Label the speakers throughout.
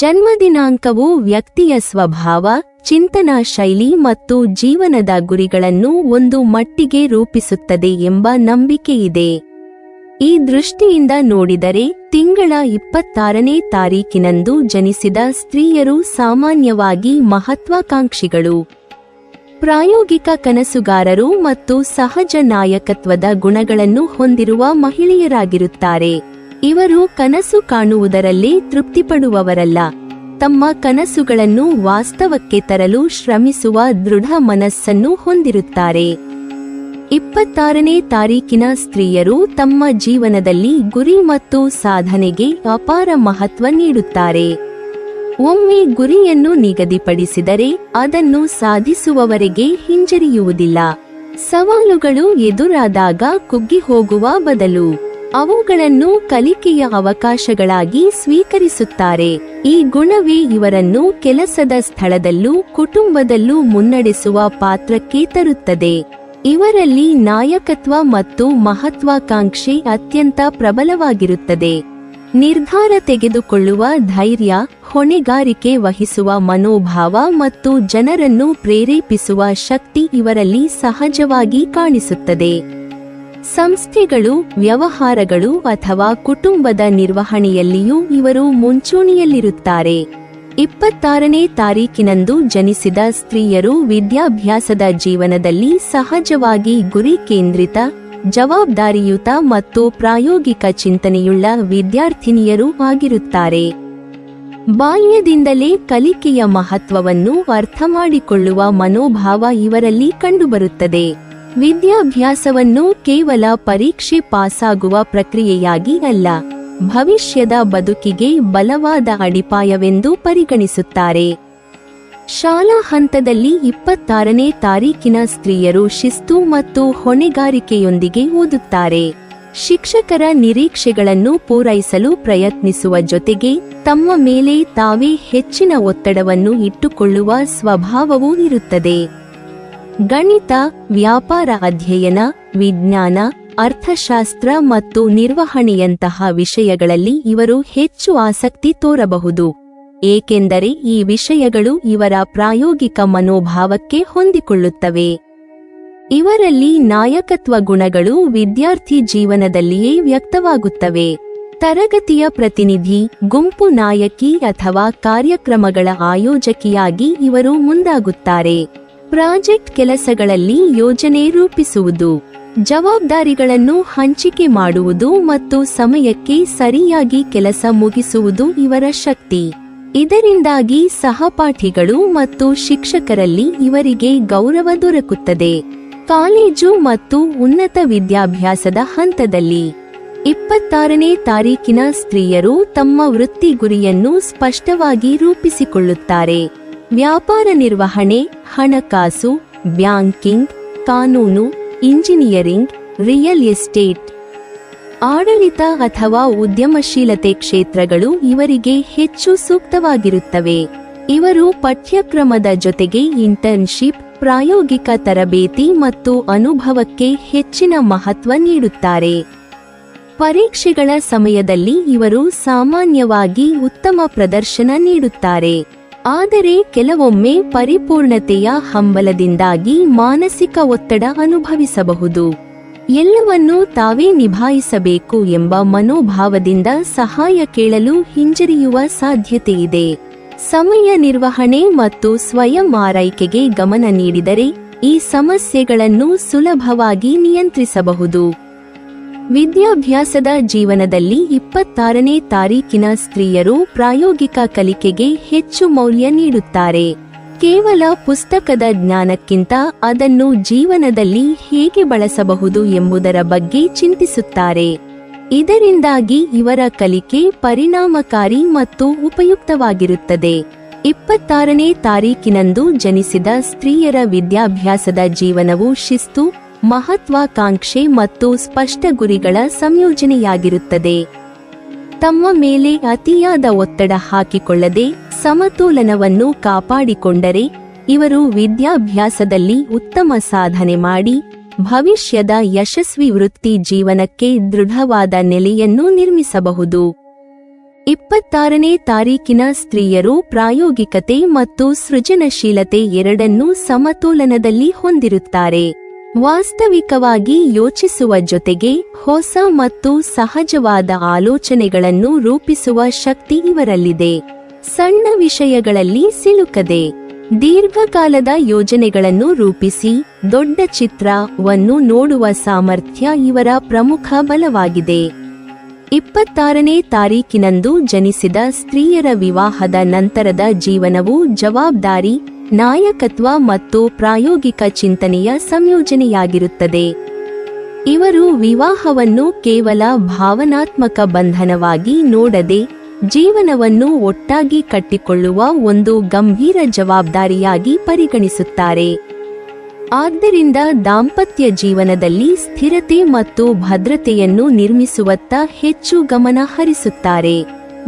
Speaker 1: ಜನ್ಮದಿನಾಂಕವು ವ್ಯಕ್ತಿಯ ಸ್ವಭಾವ, ಚಿಂತನಾ ಶೈಲಿ ಮತ್ತು ಜೀವನದ ಗುರಿಗಳನ್ನು ಒಂದು ಮಟ್ಟಿಗೆ ರೂಪಿಸುತ್ತದೆ ಎಂಬ ನಂಬಿಕೆಯಿದೆ. ಈ ದೃಷ್ಟಿಯಿಂದ ನೋಡಿದರೆ ತಿಂಗಳ 26ನೇ ತಾರೀಕಿನಂದು ಜನಿಸಿದ ಸ್ತ್ರೀಯರು ಸಾಮಾನ್ಯವಾಗಿ ಮಹತ್ವಾಕಾಂಕ್ಷಿಗಳು, ಪ್ರಾಯೋಗಿಕ ಕನಸುಗಾರರು ಮತ್ತು ಸಹಜ ನಾಯಕತ್ವದ ಗುಣಗಳನ್ನು ಹೊಂದಿರುವ ಮಹಿಳೆಯರಾಗಿರುತ್ತಾರೆ. ಇವರು ಕನಸು ಕಾಣುವುದರಲ್ಲೇ ತೃಪ್ತಿಪಡುವವರಲ್ಲ, ತಮ್ಮ ಕನಸುಗಳನ್ನು ವಾಸ್ತವಕ್ಕೆ ತರಲು ಶ್ರಮಿಸುವ ದೃಢ ಮನಸ್ಸನ್ನು ಹೊಂದಿರುತ್ತಾರೆ. 26ನೇ ತಾರೀಕಿನ ಸ್ತ್ರೀಯರು ತಮ್ಮ ಜೀವನದಲ್ಲಿ ಗುರಿ ಮತ್ತು ಸಾಧನೆಗೆ ಅಪಾರ ಮಹತ್ವ ನೀಡುತ್ತಾರೆ. ಒಮ್ಮೆ ಗುರಿಯನ್ನು ನಿಗದಿಪಡಿಸಿದರೆ ಅದನ್ನು ಸಾಧಿಸುವವರೆಗೆ ಹಿಂಜರಿಯುವುದಿಲ್ಲ. ಸವಾಲುಗಳು ಎದುರಾದಾಗ ಕುಗ್ಗಿ ಹೋಗುವ ಬದಲು ಅವುಗಳನ್ನು ಕಲಿಕೆಯ ಅವಕಾಶಗಳಾಗಿ ಸ್ವೀಕರಿಸುತ್ತಾರೆ. ಈ ಗುಣವೇ ಇವರನ್ನು ಕೆಲಸದ ಸ್ಥಳದಲ್ಲೂ ಕುಟುಂಬದಲ್ಲೂ ಮುನ್ನಡೆಸುವ ಪಾತ್ರಕ್ಕೆ ತರುತ್ತದೆ. ಇವರಲ್ಲಿ ನಾಯಕತ್ವ ಮತ್ತು ಮಹತ್ವಾಕಾಂಕ್ಷೆ ಅತ್ಯಂತ ಪ್ರಬಲವಾಗಿರುತ್ತದೆ. ನಿರ್ಧಾರ ತೆಗೆದುಕೊಳ್ಳುವ ಧೈರ್ಯ, ಹೊಣೆಗಾರಿಕೆ ವಹಿಸುವ ಮನೋಭಾವ ಮತ್ತು ಜನರನ್ನು ಪ್ರೇರೇಪಿಸುವ ಶಕ್ತಿ ಇವರಲ್ಲಿ ಸಹಜವಾಗಿ ಕಾಣಿಸುತ್ತದೆ. ಸಂಸ್ಥೆಗಳು, ವ್ಯವಹಾರಗಳು ಅಥವಾ ಕುಟುಂಬದ ನಿರ್ವಹಣೆಯಲ್ಲಿಯೂ ಇವರು ಮುಂಚೂಣಿಯಲ್ಲಿರುತ್ತಾರೆ. 26ನೇ ತಾರೀಕಿನಂದು ಜನಿಸಿದ ಸ್ತ್ರೀಯರು ವಿದ್ಯಾಭ್ಯಾಸದ ಜೀವನದಲ್ಲಿ ಸಹಜವಾಗಿ ಗುರಿ ಕೇಂದ್ರಿತ, ಜವಾಬ್ದಾರಿಯುತ ಮತ್ತು ಪ್ರಾಯೋಗಿಕ ಚಿಂತನೆಯುಳ್ಳ ವಿದ್ಯಾರ್ಥಿನಿಯರು ಆಗಿರುತ್ತಾರೆ. ಬಾಲ್ಯದಿಂದಲೇ ಕಲಿಕೆಯ ಮಹತ್ವವನ್ನು ಅರ್ಥಮಾಡಿಕೊಳ್ಳುವ ಮನೋಭಾವ ಇವರಲ್ಲಿ ಕಂಡುಬರುತ್ತದೆ. ವಿದ್ಯಾಭ್ಯಾಸವನ್ನು ಕೇವಲ ಪರೀಕ್ಷೆ ಪಾಸಾಗುವ ಪ್ರಕ್ರಿಯೆಯಾಗಿ ಅಲ್ಲ, ಭವಿಷ್ಯದ ಬದುಕಿಗೆ ಬಲವಾದ ಅಡಿಪಾಯವೆಂದು ಪರಿಗಣಿಸುತ್ತಾರೆ. ಶಾಲಾ ಹಂತದಲ್ಲಿ 26ನೇ ತಾರೀಕಿನ ಸ್ತ್ರೀಯರು ಶಿಸ್ತು ಮತ್ತು ಹೊಣೆಗಾರಿಕೆಯೊಂದಿಗೆ ಓದುತ್ತಾರೆ. ಶಿಕ್ಷಕರ ನಿರೀಕ್ಷೆಗಳನ್ನು ಪೂರೈಸಲು ಪ್ರಯತ್ನಿಸುವ ಜೊತೆಗೆ ತಮ್ಮ ಮೇಲೆ ತಾವೇ ಹೆಚ್ಚಿನ ಒತ್ತಡವನ್ನು ಇಟ್ಟುಕೊಳ್ಳುವ ಸ್ವಭಾವವೂ ಇರುತ್ತದೆ. ಗಣಿತ, ವ್ಯಾಪಾರ ಅಧ್ಯಯನ, ವಿಜ್ಞಾನ, ಅರ್ಥಶಾಸ್ತ್ರ ಮತ್ತು ನಿರ್ವಹಣೆಯಂತಹ ವಿಷಯಗಳಲ್ಲಿ ಇವರು ಹೆಚ್ಚು ಆಸಕ್ತಿ ತೋರಬಹುದು, ಏಕೆಂದರೆ ಈ ವಿಷಯಗಳು ಇವರ ಪ್ರಾಯೋಗಿಕ ಮನೋಭಾವಕ್ಕೆ ಹೊಂದಿಕೊಳ್ಳುತ್ತವೆ. ಇವರಲ್ಲಿ ನಾಯಕತ್ವ ಗುಣಗಳು ವಿದ್ಯಾರ್ಥಿ ಜೀವನದಲ್ಲಿಯೇ ವ್ಯಕ್ತವಾಗುತ್ತವೆ. ತರಗತಿಯ ಪ್ರತಿನಿಧಿ, ಗುಂಪು ನಾಯಕಿ ಅಥವಾ ಕಾರ್ಯಕ್ರಮಗಳ ಆಯೋಜಕಿಯಾಗಿ ಇವರು ಮುಂದಾಗುತ್ತಾರೆ. ಪ್ರಾಜೆಕ್ಟ್ ಕೆಲಸಗಳಲ್ಲಿ ಯೋಜನೆ ರೂಪಿಸುವುದು, ಜವಾಬ್ದಾರಿಗಳನ್ನು ಹಂಚಿಕೆ ಮಾಡುವುದು ಮತ್ತು ಸಮಯಕ್ಕೆ ಸರಿಯಾಗಿ ಕೆಲಸ ಮುಗಿಸುವುದು ಇವರ ಶಕ್ತಿ. ಇದರಿಂದಾಗಿ ಸಹಪಾಠಿಗಳು ಮತ್ತು ಶಿಕ್ಷಕರಲ್ಲಿ ಇವರಿಗೆ ಗೌರವ ದೊರಕುತ್ತದೆ. ಕಾಲೇಜು ಮತ್ತು ಉನ್ನತ ವಿದ್ಯಾಭ್ಯಾಸದ ಹಂತದಲ್ಲಿ 26ನೇ ತಾರೀಕಿನ ಸ್ತ್ರೀಯರು ತಮ್ಮ ವೃತ್ತಿ ಗುರಿಯನ್ನು ಸ್ಪಷ್ಟವಾಗಿ ರೂಪಿಸಿಕೊಳ್ಳುತ್ತಾರೆ. ವ್ಯಾಪಾರ ನಿರ್ವಹಣೆ, ಹಣಕಾಸು, ಬ್ಯಾಂಕಿಂಗ್, ಕಾನೂನು, ಇಂಜಿನಿಯರಿಂಗ್, ರಿಯಲ್ ಎಸ್ಟೇಟ್, ಆಡಳಿತ ಅಥವಾ ಉದ್ಯಮಶೀಲತೆ ಕ್ಷೇತ್ರಗಳು ಇವರಿಗೆ ಹೆಚ್ಚು ಸೂಕ್ತವಾಗಿರುತ್ತವೆ. ಇವರು ಪಠ್ಯಕ್ರಮದ ಜೊತೆಗೆ ಇಂಟರ್ನ್ಶಿಪ್, ಪ್ರಾಯೋಗಿಕ ತರಬೇತಿ ಮತ್ತು ಅನುಭವಕ್ಕೆ ಹೆಚ್ಚಿನ ಮಹತ್ವ ನೀಡುತ್ತಾರೆ. ಪರೀಕ್ಷೆಗಳ ಸಮಯದಲ್ಲಿ ಇವರು ಸಾಮಾನ್ಯವಾಗಿ ಉತ್ತಮ ಪ್ರದರ್ಶನ ನೀಡುತ್ತಾರೆ, ಆದರೆ ಕೆಲವೊಮ್ಮೆ ಪರಿಪೂರ್ಣತೆಯ ಹಂಬಲದಿಂದಾಗಿ ಮಾನಸಿಕ ಒತ್ತಡ ಅನುಭವಿಸಬಹುದು. ಎಲ್ಲವನ್ನೂ ತಾವೇ ನಿಭಾಯಿಸಬೇಕು ಎಂಬ ಮನೋಭಾವದಿಂದ ಸಹಾಯ ಕೇಳಲು ಹಿಂಜರಿಯುವ ಸಾಧ್ಯತೆಯಿದೆ. ಸಮಯ ನಿರ್ವಹಣೆ ಮತ್ತು ಸ್ವಯಂ ಆರೈಕೆಗೆ ಗಮನ ನೀಡಿದರೆ ಈ ಸಮಸ್ಯೆಗಳನ್ನು ಸುಲಭವಾಗಿ ನಿಯಂತ್ರಿಸಬಹುದು. ವಿದ್ಯಾಭ್ಯಾಸದ ಜೀವನದಲ್ಲಿ 26ನೇ ತಾರೀಕಿನ ಸ್ತ್ರೀಯರು ಪ್ರಾಯೋಗಿಕ ಕಲಿಕೆಗೆ ಹೆಚ್ಚು ಮೌಲ್ಯ ನೀಡುತ್ತಾರೆ. ಕೇವಲ ಪುಸ್ತಕದ ಜ್ಞಾನಕ್ಕಿಂತ ಅದನ್ನು ಜೀವನದಲ್ಲಿ ಹೇಗೆ ಬಳಸಬಹುದು ಎಂಬುದರ ಬಗ್ಗೆ ಚಿಂತಿಸುತ್ತಾರೆ. ಇದರಿಂದಾಗಿ ಇವರ ಕಲಿಕೆ ಪರಿಣಾಮಕಾರಿ ಮತ್ತು ಉಪಯುಕ್ತವಾಗಿರುತ್ತದೆ. 26ನೇ ತಾರೀಕಿನಂದು ಜನಿಸಿದ ಸ್ತ್ರೀಯರ ವಿದ್ಯಾಭ್ಯಾಸದ ಜೀವನವು ಶಿಸ್ತು, ಮಹತ್ವಾಕಾಂಕ್ಷೆ ಮತ್ತು ಸ್ಪಷ್ಟ ಗುರಿಗಳ ಸಂಯೋಜನೆಯಾಗಿರುತ್ತದೆ. ತಮ್ಮ ಮೇಲೆ ಅತಿಯಾದ ಒತ್ತಡ ಹಾಕಿಕೊಳ್ಳದೆ ಸಮತೋಲನವನ್ನು ಕಾಪಾಡಿಕೊಂಡರೆ ಇವರು ವಿದ್ಯಾಭ್ಯಾಸದಲ್ಲಿ ಉತ್ತಮ ಸಾಧನೆ ಮಾಡಿ ಭವಿಷ್ಯದ ಯಶಸ್ವಿ ವೃತ್ತಿ ಜೀವನಕ್ಕೆ ದೃಢವಾದ ನೆಲೆಯನ್ನು ನಿರ್ಮಿಸಬಹುದು. 26ನೇ ತಾರೀಕಿನ ಸ್ತ್ರೀಯರು ಪ್ರಾಯೋಗಿಕತೆ ಮತ್ತು ಸೃಜನಶೀಲತೆ ಎರಡನ್ನೂ ಸಮತೋಲನದಲ್ಲಿ ಹೊಂದಿರುತ್ತಾರೆ. ವಾಸ್ತವಿಕವಾಗಿ ಯೋಚಿಸುವ ಜೊತೆಗೆ ಹೊಸ ಮತ್ತು ಸಹಜವಾದ ಆಲೋಚನೆಗಳನ್ನು ರೂಪಿಸುವ ಶಕ್ತಿ ಇವರಲ್ಲಿದೆ. ಸಣ್ಣ ವಿಷಯಗಳಲ್ಲಿ ಸಿಲುಕದೆ ದೀರ್ಘಕಾಲದ ಯೋಜನೆಗಳನ್ನು ರೂಪಿಸಿ ದೊಡ್ಡ ಚಿತ್ರವನ್ನು ನೋಡುವ ಸಾಮರ್ಥ್ಯ ಇವರ ಪ್ರಮುಖ ಬಲವಾಗಿದೆ. 26ನೇ ತಾರೀಕಿನಂದು ಜನಿಸಿದ ಸ್ತ್ರೀಯರ ವಿವಾಹದ ನಂತರದ ಜೀವನವು ಜವಾಬ್ದಾರಿ, ನಾಯಕತ್ವ ಮತ್ತು ಪ್ರಾಯೋಗಿಕ ಚಿಂತನೆಯ ಸಂಯೋಜನೆಯಾಗಿರುತ್ತದೆ. ಇವರು ವಿವಾಹವನ್ನು ಕೇವಲ ಭಾವನಾತ್ಮಕ ಬಂಧನವಾಗಿ ನೋಡದೆ ಜೀವನವನ್ನು ಒಟ್ಟಾಗಿ ಕಟ್ಟಿಕೊಳ್ಳುವ ಒಂದು ಗಂಭೀರ ಜವಾಬ್ದಾರಿಯಾಗಿ ಪರಿಗಣಿಸುತ್ತಾರೆ. ಆದ್ದರಿಂದ ದಾಂಪತ್ಯ ಜೀವನದಲ್ಲಿ ಸ್ಥಿರತೆ ಮತ್ತು ಭದ್ರತೆಯನ್ನು ನಿರ್ಮಿಸುವತ್ತ ಹೆಚ್ಚು ಗಮನ ಹರಿಸುತ್ತಾರೆ.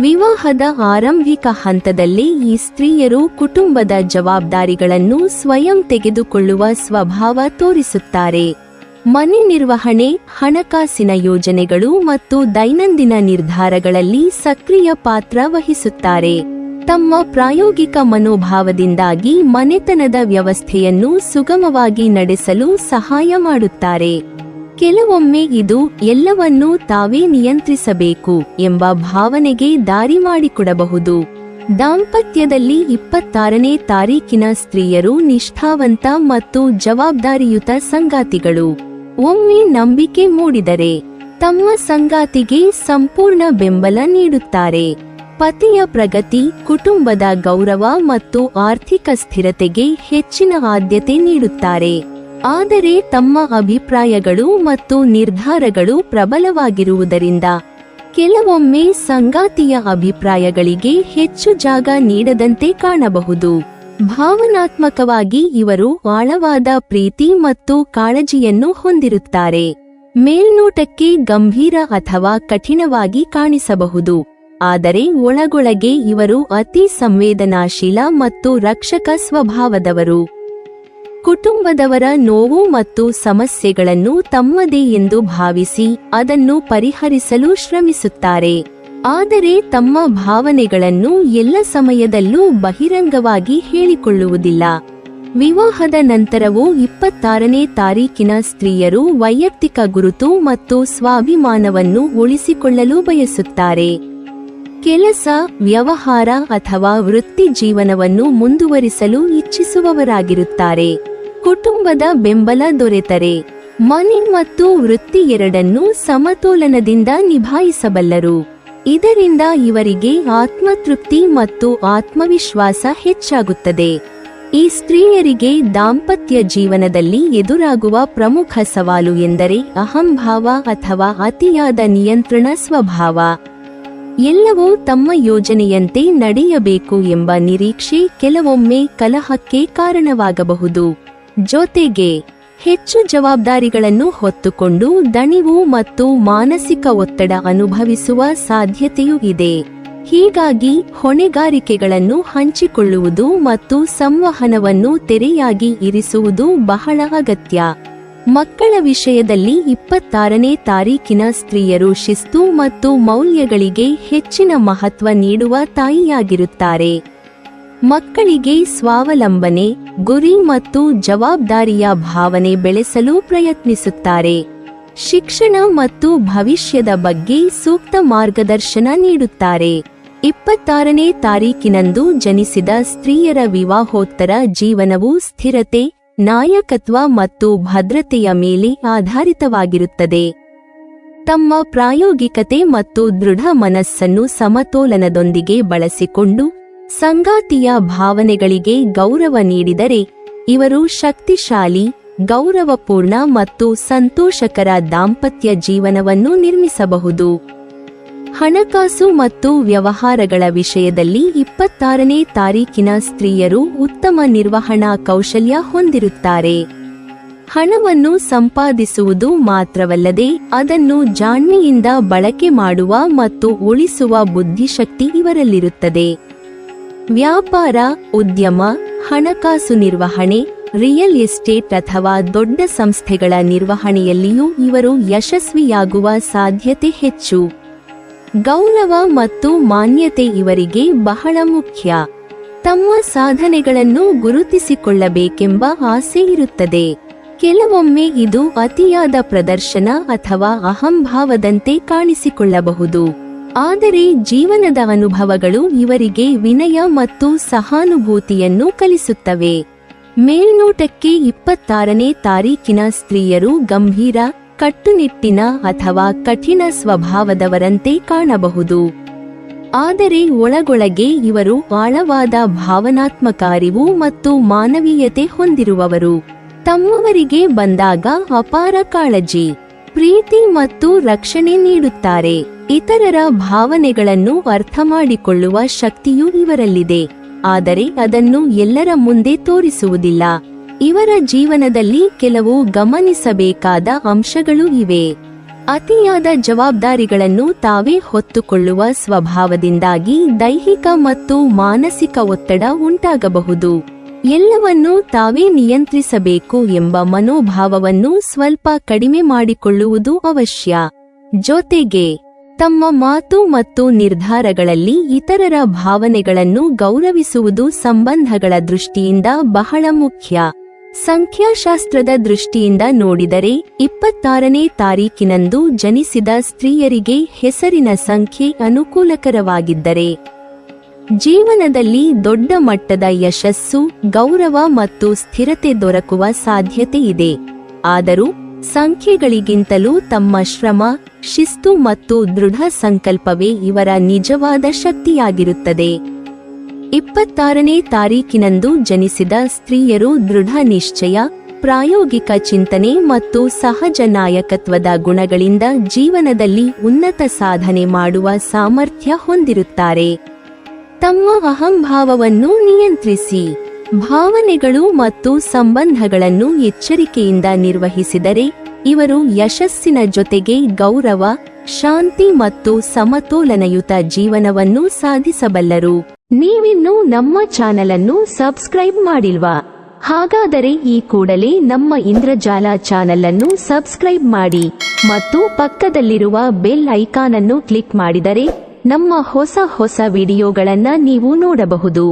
Speaker 1: ವಿವಾಹದ ಆರಂಭಿಕ ಹಂತದಲ್ಲೇ ಈ ಸ್ತ್ರೀಯರು ಕುಟುಂಬದ ಜವಾಬ್ದಾರಿಗಳನ್ನು ಸ್ವಯಂ ತೆಗೆದುಕೊಳ್ಳುವ ಸ್ವಭಾವ ತೋರಿಸುತ್ತಾರೆ. ಮನೆ ನಿರ್ವಹಣೆ, ಹಣಕಾಸಿನ ಯೋಜನೆಗಳು ಮತ್ತು ದೈನಂದಿನ ನಿರ್ಧಾರಗಳಲ್ಲಿ ಸಕ್ರಿಯ ಪಾತ್ರ ವಹಿಸುತ್ತಾರೆ. ತಮ್ಮ ಪ್ರಾಯೋಗಿಕ ಮನೋಭಾವದಿಂದಾಗಿ ಮನೆತನದ ವ್ಯವಸ್ಥೆಯನ್ನು ಸುಗಮವಾಗಿ ನಡೆಸಲು ಸಹಾಯ ಮಾಡುತ್ತಾರೆ. ಕೆಲವೊಮ್ಮೆ ಇದು ಎಲ್ಲವನ್ನೂ ತಾವೇ ನಿಯಂತ್ರಿಸಬೇಕು ಎಂಬ ಭಾವನೆಗೆ ದಾರಿ ಮಾಡಿಕೊಡಬಹುದು. ದಾಂಪತ್ಯದಲ್ಲಿ 26ನೇ ತಾರೀಕಿನ ಸ್ತ್ರೀಯರು ನಿಷ್ಠಾವಂತ ಮತ್ತು ಜವಾಬ್ದಾರಿಯುತ ಸಂಗಾತಿಗಳು. ಒಮ್ಮೆ ನಂಬಿಕೆ ಮೂಡಿದರೆ ತಮ್ಮ ಸಂಗಾತಿಗೆ ಸಂಪೂರ್ಣ ಬೆಂಬಲ ನೀಡುತ್ತಾರೆ. ಪತಿಯ ಪ್ರಗತಿ, ಕುಟುಂಬದ ಗೌರವ ಮತ್ತು ಆರ್ಥಿಕ ಸ್ಥಿರತೆಗೆ ಹೆಚ್ಚಿನ ಆದ್ಯತೆ ನೀಡುತ್ತಾರೆ. ಆದರೆ ತಮ್ಮ ಅಭಿಪ್ರಾಯಗಳು ಮತ್ತು ನಿರ್ಧಾರಗಳು ಪ್ರಬಲವಾಗಿರುವುದರಿಂದ ಕೆಲವೊಮ್ಮೆ ಸಂಗಾತಿಯ ಅಭಿಪ್ರಾಯಗಳಿಗೆ ಹೆಚ್ಚು ಜಾಗ ನೀಡದಂತೆ ಕಾಣಬಹುದು. ಭಾವನಾತ್ಮಕವಾಗಿ ಇವರು ಆಳವಾದ ಪ್ರೀತಿ ಮತ್ತು ಕಾಳಜಿಯನ್ನು ಹೊಂದಿರುತ್ತಾರೆ. ಮೇಲ್ನೋಟಕ್ಕೆ ಗಂಭೀರ ಅಥವಾ ಕಠಿಣವಾಗಿ ಕಾಣಿಸಬಹುದು, ಆದರೆ ಒಳಗೊಳಗೆ ಇವರು ಅತಿ ಸಂವೇದನಾಶೀಲ ಮತ್ತು ರಕ್ಷಕ ಸ್ವಭಾವದವರು. ಕುಟುಂಬದವರ ನೋವು ಮತ್ತು ಸಮಸ್ಯೆಗಳನ್ನು ತಮ್ಮದೇ ಎಂದು ಭಾವಿಸಿ ಅದನ್ನು ಪರಿಹರಿಸಲು ಶ್ರಮಿಸುತ್ತಾರೆ. ಆದರೆ ತಮ್ಮ ಭಾವನೆಗಳನ್ನು ಎಲ್ಲ ಸಮಯದಲ್ಲೂ ಬಹಿರಂಗವಾಗಿ ಹೇಳಿಕೊಳ್ಳುವುದಿಲ್ಲ. ವಿವಾಹದ ನಂತರವೂ 26ನೇ ತಾರೀಕಿನ ಸ್ತ್ರೀಯರು ವೈಯಕ್ತಿಕ ಗುರುತು ಮತ್ತು ಸ್ವಾಭಿಮಾನವನ್ನು ಉಳಿಸಿಕೊಳ್ಳಲು ಬಯಸುತ್ತಾರೆ. ಕೆಲಸ, ವ್ಯವಹಾರ ಅಥವಾ ವೃತ್ತಿ ಜೀವನವನ್ನು ಮುಂದುವರಿಸಲು ಇಚ್ಛಿಸುವವರಾಗಿರುತ್ತಾರೆ. ಕುಟುಂಬದ ಬೆಂಬಲ ದೊರೆತರೆ ಮನೆ ಮತ್ತು ವೃತ್ತಿ ಎರಡನ್ನೂ ಸಮತೋಲನದಿಂದ ನಿಭಾಯಿಸಬಲ್ಲರು. ಇದರಿಂದ ಇವರಿಗೆ ಆತ್ಮತೃಪ್ತಿ ಮತ್ತು ಆತ್ಮವಿಶ್ವಾಸ ಹೆಚ್ಚಾಗುತ್ತದೆ. ಈ ಸ್ತ್ರೀಯರಿಗೆ ದಾಂಪತ್ಯ ಜೀವನದಲ್ಲಿ ಎದುರಾಗುವ ಪ್ರಮುಖ ಸವಾಲು ಎಂದರೆ ಅಹಂಭಾವ ಅಥವಾ ಅತಿಯಾದ ನಿಯಂತ್ರಣ ಸ್ವಭಾವ. ಎಲ್ಲವೂ ತಮ್ಮ ಯೋಜನೆಯಂತೆ ನಡೆಯಬೇಕು ಎಂಬ ನಿರೀಕ್ಷೆ ಕೆಲವೊಮ್ಮೆ ಕಲಹಕ್ಕೆ ಕಾರಣವಾಗಬಹುದು. ಜೊತೆಗೆ ಹೆಚ್ಚು ಜವಾಬ್ದಾರಿಗಳನ್ನು ಹೊತ್ತುಕೊಂಡು ದಣಿವು ಮತ್ತು ಮಾನಸಿಕ ಒತ್ತಡ ಅನುಭವಿಸುವ ಸಾಧ್ಯತೆಯೂ ಇದೆ. ಹೀಗಾಗಿ ಹೊಣೆಗಾರಿಕೆಗಳನ್ನು ಹಂಚಿಕೊಳ್ಳುವುದು ಮತ್ತು ಸಂವಹನವನ್ನು ತೆರೆಯಾಗಿ ಇರಿಸುವುದು ಬಹಳ ಅಗತ್ಯ. ಮಕ್ಕಳ ವಿಷಯದಲ್ಲಿ 26ನೇ ತಾರೀಕಿನ ಸ್ತ್ರೀಯರು ಶಿಸ್ತು ಮತ್ತು ಮೌಲ್ಯಗಳಿಗೆ ಹೆಚ್ಚಿನ ಮಹತ್ವ ನೀಡುವ ತಾಯಿಯಾಗಿರುತ್ತಾರೆ. ಮಕ್ಕಳಿಗೆ ಸ್ವಾವಲಂಬನೆ, ಗುರಿ ಮತ್ತು ಜವಾಬ್ದಾರಿಯ ಭಾವನೆ ಬೆಳೆಸಲು ಪ್ರಯತ್ನಿಸುತ್ತಾರೆ. ಶಿಕ್ಷಣ ಮತ್ತು ಭವಿಷ್ಯದ ಬಗ್ಗೆ ಸೂಕ್ತ ಮಾರ್ಗದರ್ಶನ ನೀಡುತ್ತಾರೆ. 26ನೇ ತಾರೀಕಿನಂದು ಜನಿಸಿದ ಸ್ತ್ರೀಯರ ವಿವಾಹೋತ್ತರ ಜೀವನವು ಸ್ಥಿರತೆ, ನಾಯಕತ್ವ ಮತ್ತು ಭದ್ರತೆಯ ಮೇಲೆ ಆಧಾರಿತವಾಗಿರುತ್ತದೆ. ತಮ್ಮ ಪ್ರಾಯೋಗಿಕತೆ ಮತ್ತು ದೃಢ ಮನಸ್ಸನ್ನು ಸಮತೋಲನದೊಂದಿಗೆ ಬಳಸಿಕೊಂಡು ಸಂಗಾತಿಯ ಭಾವನೆಗಳಿಗೆ ಗೌರವ ನೀಡಿದರೆ ಇವರು ಶಕ್ತಿಶಾಲಿ, ಗೌರವಪೂರ್ಣ ಮತ್ತು ಸಂತೋಷಕರ ದಾಂಪತ್ಯ ಜೀವನವನ್ನು ನಿರ್ಮಿಸಬಹುದು. ಹಣಕಾಸು ಮತ್ತು ವ್ಯವಹಾರಗಳ ವಿಷಯದಲ್ಲಿ 26ನೇ ತಾರೀಕಿನ ಸ್ತ್ರೀಯರು ಉತ್ತಮ ನಿರ್ವಹಣಾ ಕೌಶಲ್ಯ ಹೊಂದಿರುತ್ತಾರೆ. ಹಣವನ್ನು ಸಂಪಾದಿಸುವುದು ಮಾತ್ರವಲ್ಲದೆ ಅದನ್ನು ಜಾಣ್ಮೆಯಿಂದ ಬಳಕೆ ಮಾಡುವ ಮತ್ತು ಉಳಿಸುವ ಬುದ್ಧಿಶಕ್ತಿ ಇವರಲ್ಲಿರುತ್ತದೆ. ವ್ಯಾಪಾರ, ಉದ್ಯಮ, ಹಣಕಾಸು ನಿರ್ವಹಣೆ, ರಿಯಲ್ ಎಸ್ಟೇಟ್ ಅಥವಾ ದೊಡ್ಡ ಸಂಸ್ಥೆಗಳ ನಿರ್ವಹಣೆಯಲ್ಲಿಯೂ ಇವರು ಯಶಸ್ವಿಯಾಗುವ ಸಾಧ್ಯತೆ ಹೆಚ್ಚು. ಗೌರವ ಮತ್ತು ಮಾನ್ಯತೆ ಇವರಿಗೆ ಬಹಳ ಮುಖ್ಯ. ತಮ್ಮ ಸಾಧನೆಗಳನ್ನು ಗುರುತಿಸಿಕೊಳ್ಳಬೇಕೆಂಬ ಆಸೆ ಇರುತ್ತದೆ. ಕೆಲವೊಮ್ಮೆ ಇದು ಅತಿಯಾದ ಪ್ರದರ್ಶನ ಅಥವಾ ಅಹಂಭಾವದಂತೆ ಕಾಣಿಸಿಕೊಳ್ಳಬಹುದು. ಆದರೆ ಜೀವನದ ಅನುಭವಗಳು ಇವರಿಗೆ ವಿನಯ ಮತ್ತು ಸಹಾನುಭೂತಿಯನ್ನು ಕಲಿಸುತ್ತವೆ. ಮೇಲ್ನೋಟಕ್ಕೆ 26ನೇ ತಾರೀಕಿನ ಸ್ತ್ರೀಯರು ಗಂಭೀರ, ಕಟ್ಟುನಿಟ್ಟಿನ ಅಥವಾ ಕಠಿಣ ಸ್ವಭಾವದವರಂತೆ ಕಾಣಬಹುದು. ಆದರೆ ಒಳಗೊಳಗೆ ಇವರು ಆಳವಾದ ಭಾವನಾತ್ಮಕ ಅರಿವು ಮತ್ತು ಮಾನವೀಯತೆ ಹೊಂದಿರುವವರು. ತಮ್ಮವರಿಗೆ ಬಂದಾಗ ಅಪಾರ ಕಾಳಜಿ, ಪ್ರೀತಿ ಮತ್ತು ರಕ್ಷಣೆ ನೀಡುತ್ತಾರೆ. ಇತರರ ಭಾವನೆಗಳನ್ನು ಅರ್ಥಮಾಡಿಕೊಳ್ಳುವ ಶಕ್ತಿಯೂ ಇವರಲ್ಲಿದೆ, ಆದರೆ ಅದನ್ನು ಎಲ್ಲರ ಮುಂದೆ ತೋರಿಸುವುದಿಲ್ಲ. ಇವರ ಜೀವನದಲ್ಲಿ ಕೆಲವು ಗಮನಿಸಬೇಕಾದ ಅಂಶಗಳು ಇವೆ. ಅತಿಯಾದ ಜವಾಬ್ದಾರಿಗಳನ್ನು ತಾವೇ ಹೊತ್ತುಕೊಳ್ಳುವ ಸ್ವಭಾವದಿಂದಾಗಿ ದೈಹಿಕ ಮತ್ತು ಮಾನಸಿಕ ಒತ್ತಡ ಉಂಟಾಗಬಹುದು. ಎಲ್ಲವನ್ನೂ ತಾವೇ ನಿಯಂತ್ರಿಸಬೇಕು ಎಂಬ ಮನೋಭಾವವನ್ನು ಸ್ವಲ್ಪ ಕಡಿಮೆ ಮಾಡಿಕೊಳ್ಳುವುದು ಅವಶ್ಯ. ಜೊತೆಗೆ ತಮ್ಮ ಮಾತು ಮತ್ತು ನಿರ್ಧಾರಗಳಲ್ಲಿ ಇತರರ ಭಾವನೆಗಳನ್ನು ಗೌರವಿಸುವುದು ಸಂಬಂಧಗಳ ದೃಷ್ಟಿಯಿಂದ ಬಹಳ ಮುಖ್ಯ. ಸಂಖ್ಯಾಶಾಸ್ತ್ರದ ದೃಷ್ಟಿಯಿಂದ ನೋಡಿದರೆ 26ನೇ ತಾರೀಕಿನಂದು ಜನಿಸಿದ ಸ್ತ್ರೀಯರಿಗೆ ಹೆಸರಿನ ಸಂಖ್ಯೆ ಅನುಕೂಲಕರವಾಗಿದ್ದರೆ ಜೀವನದಲ್ಲಿ ದೊಡ್ಡ ಮಟ್ಟದ ಯಶಸ್ಸು, ಗೌರವ ಮತ್ತು ಸ್ಥಿರತೆ ದೊರಕುವ ಸಾಧ್ಯತೆ ಇದೆ. ಆದರೂ ಸಂಖ್ಯೆಗಳಿಗಿಂತಲೂ ತಮ್ಮ ಶ್ರಮ, ಶಿಸ್ತು ಮತ್ತು ದೃಢ ಸಂಕಲ್ಪವೇ ಇವರ ನಿಜವಾದ ಶಕ್ತಿಯಾಗಿರುತ್ತದೆ. 26ನೇ ತಾರೀಕಿನಂದು ಜನಿಸಿದ ಸ್ತ್ರೀಯರು ದೃಢ ನಿಶ್ಚಯ, ಪ್ರಾಯೋಗಿಕ ಚಿಂತನೆ ಮತ್ತು ಸಹಜ ನಾಯಕತ್ವದ ಗುಣಗಳಿಂದ ಜೀವನದಲ್ಲಿ ಉನ್ನತ ಸಾಧನೆ ಮಾಡುವ ಸಾಮರ್ಥ್ಯ ಹೊಂದಿರುತ್ತಾರೆ. ತಮ್ಮ ಅಹಂಭಾವವನ್ನು ನಿಯಂತ್ರಿಸಿ, ಭಾವನೆಗಳು ಮತ್ತು ಸಂಬಂಧಗಳನ್ನು ಎಚ್ಚರಿಕೆಯಿಂದ ನಿರ್ವಹಿಸಿದರೆ ಇವರು ಯಶಸ್ಸಿನ ಜೊತೆಗೆ ಗೌರವ, ಶಾಂತಿ ಮತ್ತು ಸಮತೋಲನಯುತ ಜೀವನವನ್ನು ಸಾಧಿಸಬಲ್ಲರು. ನೀವಿನ್ನೂ ನಮ್ಮ ಚಾನೆಲ್ ಅನ್ನು ಸಬ್ಸ್ಕ್ರೈಬ್ ಮಾಡಿಲ್ವಾ? ಹಾಗಾದರೆ ಈ ಕೂಡಲೇ ನಮ್ಮ ಇಂದ್ರಜಾಲ ಚಾನೆಲ್ ಅನ್ನು ಸಬ್ಸ್ಕ್ರೈಬ್ ಮಾಡಿ ಮತ್ತು ಪಕ್ಕದಲ್ಲಿರುವ ಬೆಲ್ ಐಕಾನ್ ಅನ್ನು ಕ್ಲಿಕ್ ಮಾಡಿದರೆ ನಮ್ಮ ಹೊಸ ವಿಡಿಯೋಗಳನ್ನು ನೀವು ನೋಡಬಹುದು.